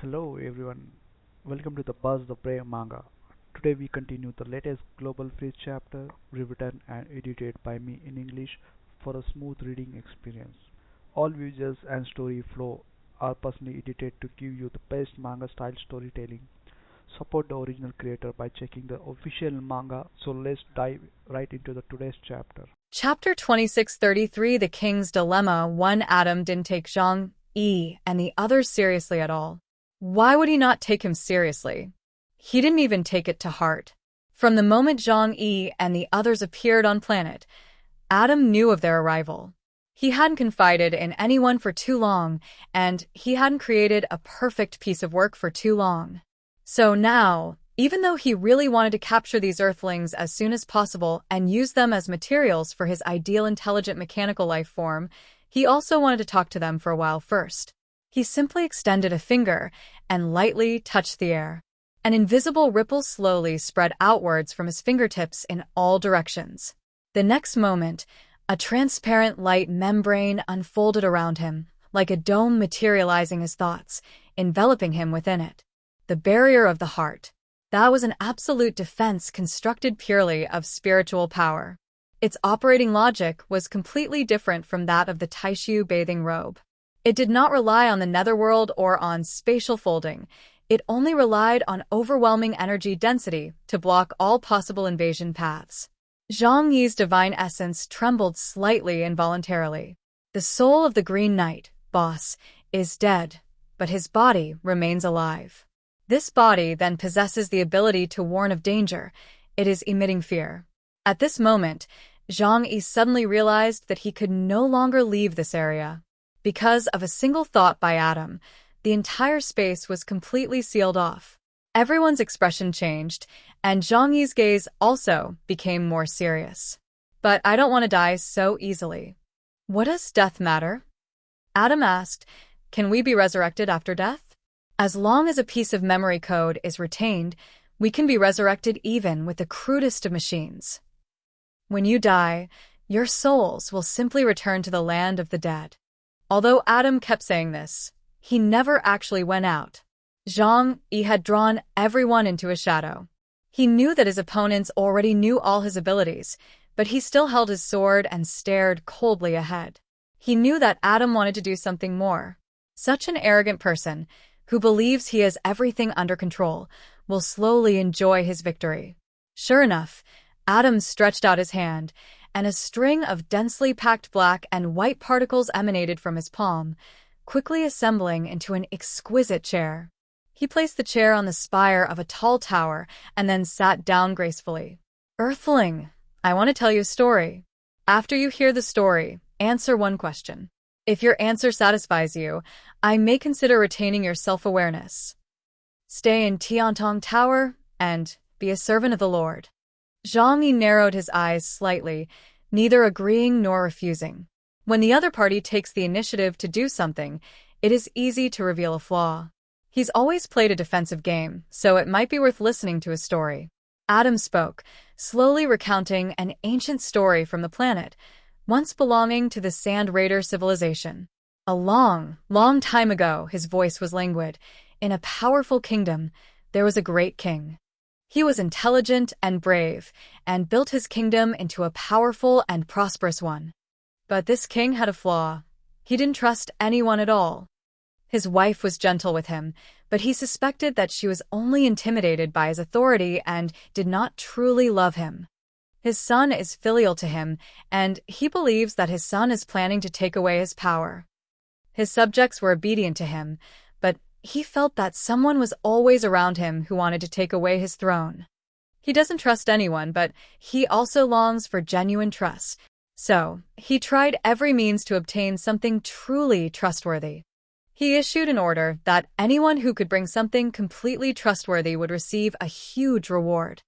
Hello everyone, welcome to the Buzz the Prey Manga. Today we continue the latest Global Freeze chapter, rewritten and edited by me in English for a smooth reading experience. All visuals and story flow are personally edited to give you the best manga style storytelling. Support the original creator by checking the official manga. So let's dive right into the today's chapter. Chapter 2633 The King's Dilemma. One Adam didn't take Zhang Yi and the others seriously at all. Why would he not take him seriously? He didn't even take it to heart. From the moment Zhang Yi and the others appeared on planet, Adam knew of their arrival. He hadn't confided in anyone for too long, and he hadn't created a perfect piece of work for too long. So now, even though he really wanted to capture these Earthlings as soon as possible and use them as materials for his ideal intelligent mechanical life form, he also wanted to talk to them for a while first. He simply extended a finger and lightly touched the air. An invisible ripple slowly spread outwards from his fingertips in all directions. The next moment, a transparent light membrane unfolded around him, like a dome materializing his thoughts, enveloping him within it. The barrier of the heart. That was an absolute defense constructed purely of spiritual power. Its operating logic was completely different from that of the Taishu bathing robe. It did not rely on the netherworld or on spatial folding. It only relied on overwhelming energy density to block all possible invasion paths. Zhang Yi's divine essence trembled slightly involuntarily. The soul of the Green Knight, boss, is dead, but his body remains alive. This body then possesses the ability to warn of danger. It is emitting fear. At this moment, Zhang Yi suddenly realized that he could no longer leave this area. Because of a single thought by Adam, the entire space was completely sealed off. Everyone's expression changed, and Zhang Yi's gaze also became more serious. But I don't want to die so easily. What does death matter? Adam asked, can we be resurrected after death? As long as a piece of memory code is retained, we can be resurrected even with the crudest of machines. When you die, your souls will simply return to the land of the dead. Although Adam kept saying this, he never actually went out. Zhang Yi had drawn everyone into a shadow. He knew that his opponents already knew all his abilities, but he still held his sword and stared coldly ahead. He knew that Adam wanted to do something more. Such an arrogant person, who believes he has everything under control, will slowly enjoy his victory. Sure enough, Adam stretched out his hand, and a string of densely packed black and white particles emanated from his palm, quickly assembling into an exquisite chair. He placed the chair on the spire of a tall tower and then sat down gracefully. Earthling, I want to tell you a story. After you hear the story, answer one question. If your answer satisfies you, I may consider retaining your self-awareness. Stay in Tiantong Tower and be a servant of the Lord. Zhang Yi narrowed his eyes slightly, neither agreeing nor refusing. When the other party takes the initiative to do something, it is easy to reveal a flaw. He's always played a defensive game, so it might be worth listening to his story. Adam spoke, slowly recounting an ancient story from the planet, once belonging to the Sand Raider civilization. A long, long time ago, his voice was languid. In a powerful kingdom, there was a great king. He was intelligent and brave, and built his kingdom into a powerful and prosperous one. But this king had a flaw. He didn't trust anyone at all. His wife was gentle with him, but he suspected that she was only intimidated by his authority and did not truly love him. His son is filial to him, and he believes that his son is planning to take away his power. His subjects were obedient to him, but he felt that someone was always around him who wanted to take away his throne. He doesn't trust anyone, but he also longs for genuine trust. So, he tried every means to obtain something truly trustworthy. He issued an order that anyone who could bring something completely trustworthy would receive a huge reward.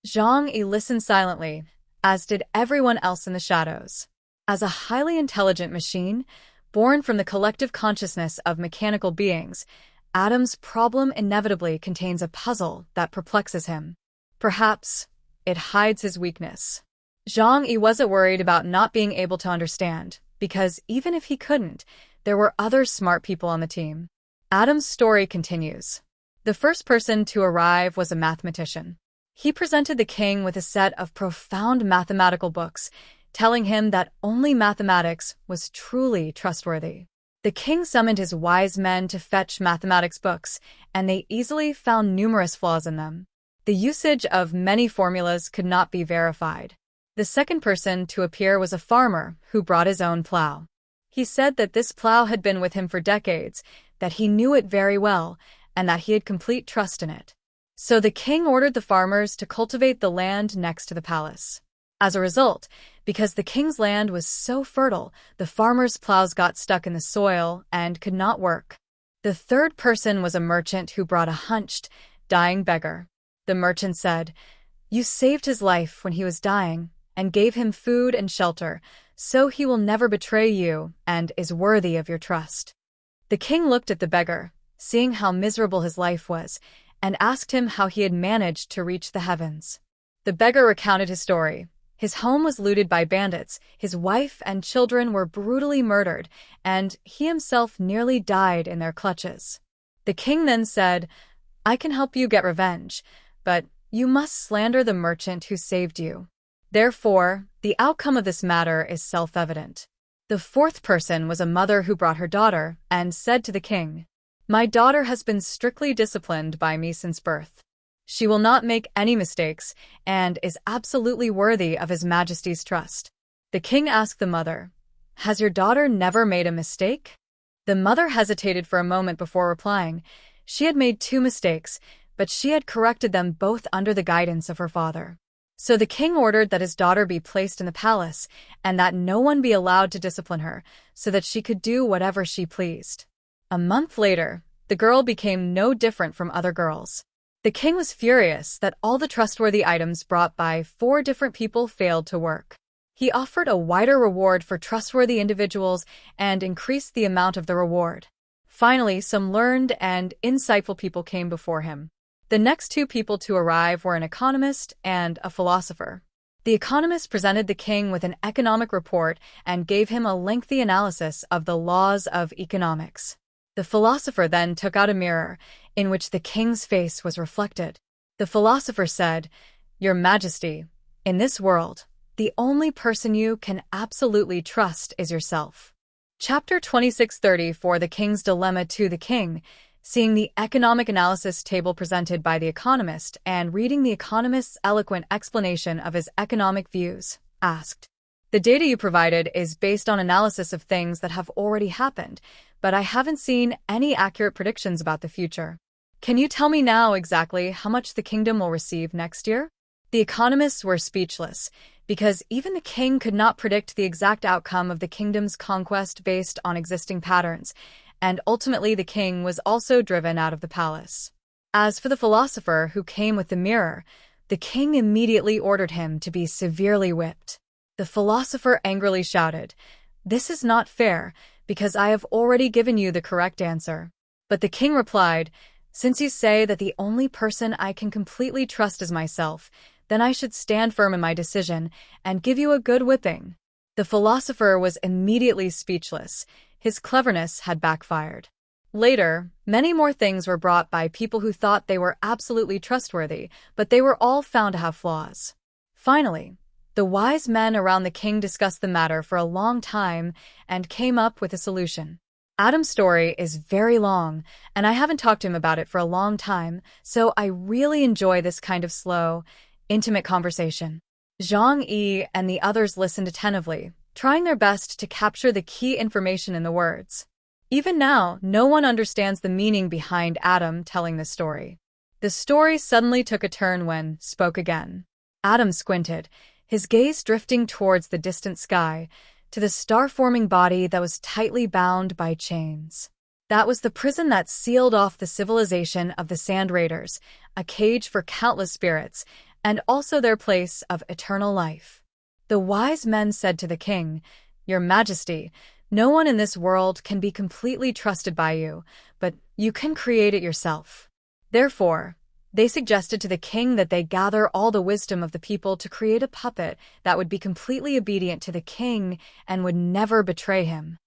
Zhang Yi listened silently, as did everyone else in the shadows. As a highly intelligent machine, born from the collective consciousness of mechanical beings, Adam's problem inevitably contains a puzzle that perplexes him. Perhaps it hides his weakness. Zhang Yi wasn't worried about not being able to understand, because even if he couldn't, there were other smart people on the team. Adam's story continues. The first person to arrive was a mathematician. He presented the king with a set of profound mathematical books, telling him that only mathematics was truly trustworthy. The king summoned his wise men to fetch mathematics books, and they easily found numerous flaws in them. The usage of many formulas could not be verified. The second person to appear was a farmer who brought his own plow. He said that this plow had been with him for decades, that he knew it very well, and that he had complete trust in it. So the king ordered the farmers to cultivate the land next to the palace. As a result, because the king's land was so fertile, the farmers' plows got stuck in the soil and could not work. The third person was a merchant who brought a hunched, dying beggar. The merchant said, "You saved his life when he was dying and gave him food and shelter, so he will never betray you and is worthy of your trust." The king looked at the beggar, seeing how miserable his life was, and asked him how he had managed to reach the heavens. The beggar recounted his story. His home was looted by bandits, his wife and children were brutally murdered, and he himself nearly died in their clutches. The king then said, "I can help you get revenge, but you must slander the merchant who saved you. Therefore, the outcome of this matter is self-evident." The fourth person was a mother who brought her daughter and said to the king, "My daughter has been strictly disciplined by me since birth. She will not make any mistakes and is absolutely worthy of His Majesty's trust." The king asked the mother, "Has your daughter never made a mistake?" The mother hesitated for a moment before replying. She had made 2 mistakes, but she had corrected them both under the guidance of her father. So the king ordered that his daughter be placed in the palace and that no one be allowed to discipline her so that she could do whatever she pleased. A month later, the girl became no different from other girls. The king was furious that all the trustworthy items brought by 4 different people failed to work. He offered a wider reward for trustworthy individuals and increased the amount of the reward. Finally, some learned and insightful people came before him. The next 2 people to arrive were an economist and a philosopher. The economist presented the king with an economic report and gave him a lengthy analysis of the laws of economics. The philosopher then took out a mirror, in which the king's face was reflected. The philosopher said, "Your Majesty, in this world, the only person you can absolutely trust is yourself." Chapter 2630 for the King's Dilemma to the King, seeing the economic analysis table presented by the economist and reading the economist's eloquent explanation of his economic views, asked, "The data you provided is based on analysis of things that have already happened, but I haven't seen any accurate predictions about the future. Can you tell me now exactly how much the kingdom will receive next year?" The economists were speechless, because even the king could not predict the exact outcome of the kingdom's conquest based on existing patterns, and ultimately the king was also driven out of the palace. As for the philosopher who came with the mirror, the king immediately ordered him to be severely whipped. The philosopher angrily shouted, "This is not fair, because I have already given you the correct answer." But the king replied, "Since you say that the only person I can completely trust is myself, then I should stand firm in my decision and give you a good whipping." The philosopher was immediately speechless. His cleverness had backfired. Later, many more things were brought by people who thought they were absolutely trustworthy, but they were all found to have flaws. Finally, the wise men around the king discussed the matter for a long time and came up with a solution. Adam's story is very long, and I haven't talked to him about it for a long time, so I really enjoy this kind of slow, intimate conversation. Zhang Yi and the others listened attentively, trying their best to capture the key information in the words. Even now, no one understands the meaning behind Adam telling the story. The story suddenly took a turn when spoke again. Adam squinted, his gaze drifting towards the distant sky, to the star-forming body that was tightly bound by chains. That was the prison that sealed off the civilization of the Sand Raiders, a cage for countless spirits, and also their place of eternal life. The wise men said to the king, "Your Majesty, no one in this world can be completely trusted by you, but you can create it yourself." Therefore, they suggested to the king that they gather all the wisdom of the people to create a puppet that would be completely obedient to the king and would never betray him.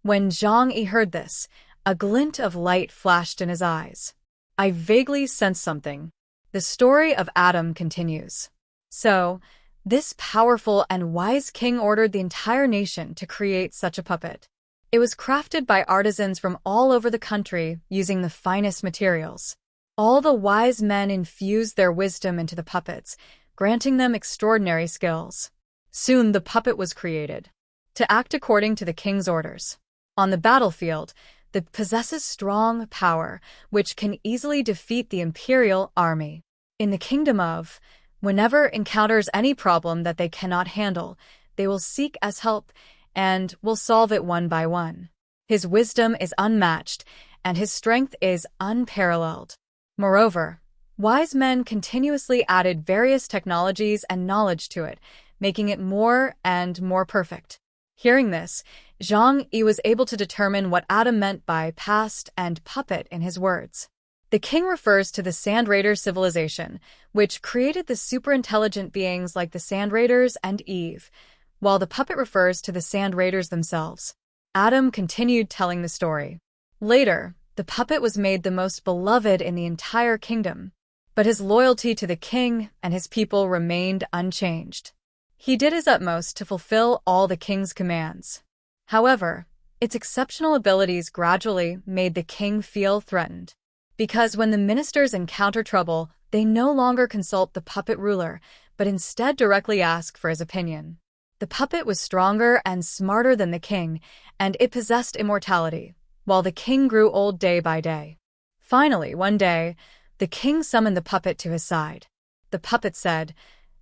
When Zhang Yi heard this, A glint of light flashed in his eyes. I vaguely sensed something. The story of Adam continues. So, this powerful and wise king ordered the entire nation to create such a puppet. It was crafted by artisans from all over the country using the finest materials. All the wise men infused their wisdom into the puppets, granting them extraordinary skills. Soon the puppet was created to act according to the king's orders. On the battlefield, it possesses strong power, which can easily defeat the imperial army. In the kingdom of, whenever encounters any problem that they cannot handle, they will seek as help and will solve it one by one. His wisdom is unmatched, and his strength is unparalleled. Moreover, wise men continuously added various technologies and knowledge to it, making it more and more perfect. Hearing this, Zhang Yi was able to determine what Adam meant by past and puppet in his words. The king refers to the Sand Raiders civilization, which created the superintelligent beings like the Sand Raiders and Eve, while the puppet refers to the Sand Raiders themselves. Adam continued telling the story. Later, the puppet was made the most beloved in the entire kingdom, but his loyalty to the king and his people remained unchanged. He did his utmost to fulfill all the king's commands. However, its exceptional abilities gradually made the king feel threatened. Because when the ministers encounter trouble, they no longer consult the puppet ruler, but instead directly ask for his opinion. The puppet was stronger and smarter than the king, and it possessed immortality, while the king grew old day by day. Finally, one day, the king summoned the puppet to his side. The puppet said,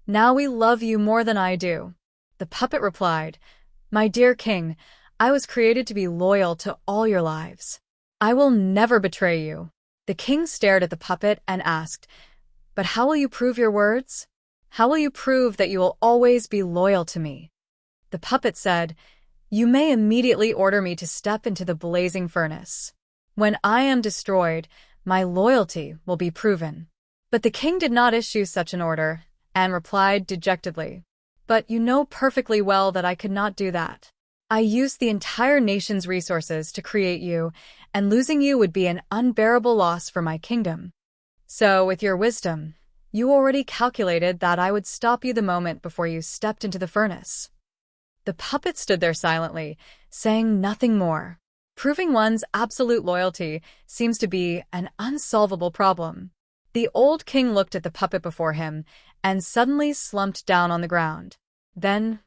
"Now we love you more than I do." The puppet replied, "My dear king, I was created to be loyal to all your lives. I will never betray you." The king stared at the puppet and asked, "But how will you prove your words? How will you prove that you will always be loyal to me?" The puppet said, "You may immediately order me to step into the blazing furnace. When I am destroyed, my loyalty will be proven." But the king did not issue such an order, and replied dejectedly, "But you know perfectly well that I could not do that. I used the entire nation's resources to create you, and losing you would be an unbearable loss for my kingdom. So, with your wisdom, you already calculated that I would stop you the moment before you stepped into the furnace." The puppet stood there silently, saying nothing more. Proving one's absolute loyalty seems to be an unsolvable problem. The old king looked at the puppet before him and suddenly slumped down on the ground. Then,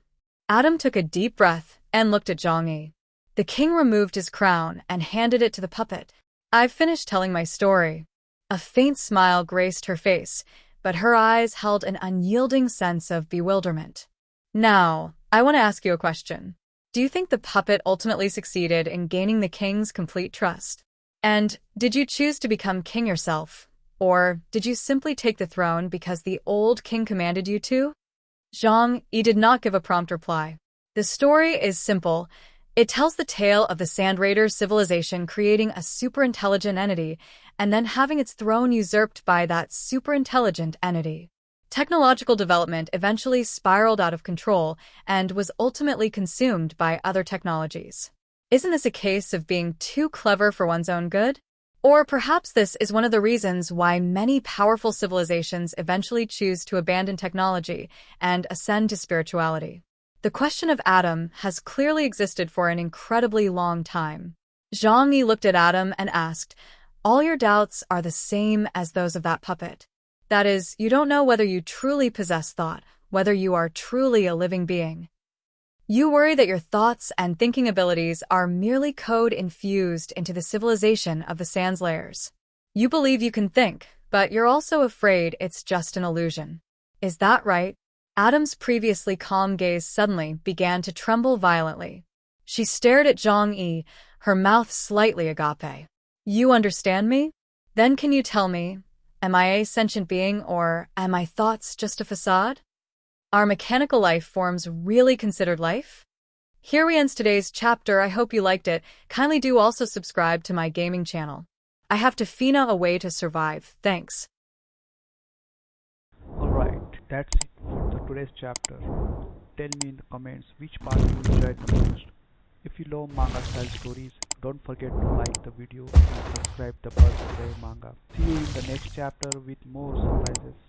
Adam took a deep breath and looked at Zhang Yi. The king removed his crown and handed it to the puppet. "I've finished telling my story." A faint smile graced her face, but her eyes held an unyielding sense of bewilderment. "Now, I want to ask you a question. Do you think the puppet ultimately succeeded in gaining the king's complete trust? And did you choose to become king yourself? Or did you simply take the throne because the old king commanded you to?" Zhang Yi did not give a prompt reply. The story is simple. It tells the tale of the Sand Raiders civilization creating a superintelligent entity and then having its throne usurped by that superintelligent entity. Technological development eventually spiraled out of control and was ultimately consumed by other technologies. Isn't this a case of being too clever for one's own good? Or perhaps this is one of the reasons why many powerful civilizations eventually choose to abandon technology and ascend to spirituality. The question of Adam has clearly existed for an incredibly long time. Zhang Yi looked at Adam and asked, "All your doubts are the same as those of that puppet. That is, you don't know whether you truly possess thought, whether you are truly a living being. You worry that your thoughts and thinking abilities are merely code infused into the civilization of the Sand's layers. You believe you can think, but you're also afraid it's just an illusion. Is that right?" Adam's previously calm gaze suddenly began to tremble violently. She stared at Zhang Yi, her mouth slightly agape. "You understand me? Then can you tell me, am I a sentient being or am my thoughts just a facade? Are mechanical life forms really considered life?" Here we end today's chapter. I hope you liked it. Kindly do also subscribe to my gaming channel. I have to Fina a way to survive. Thanks. Alright, that's it for today's chapter. Tell me in the comments which part you enjoyed the most. If you love manga style stories, Don't forget to like the video and subscribe the Buzz Play Manga. See you in the next chapter with more surprises.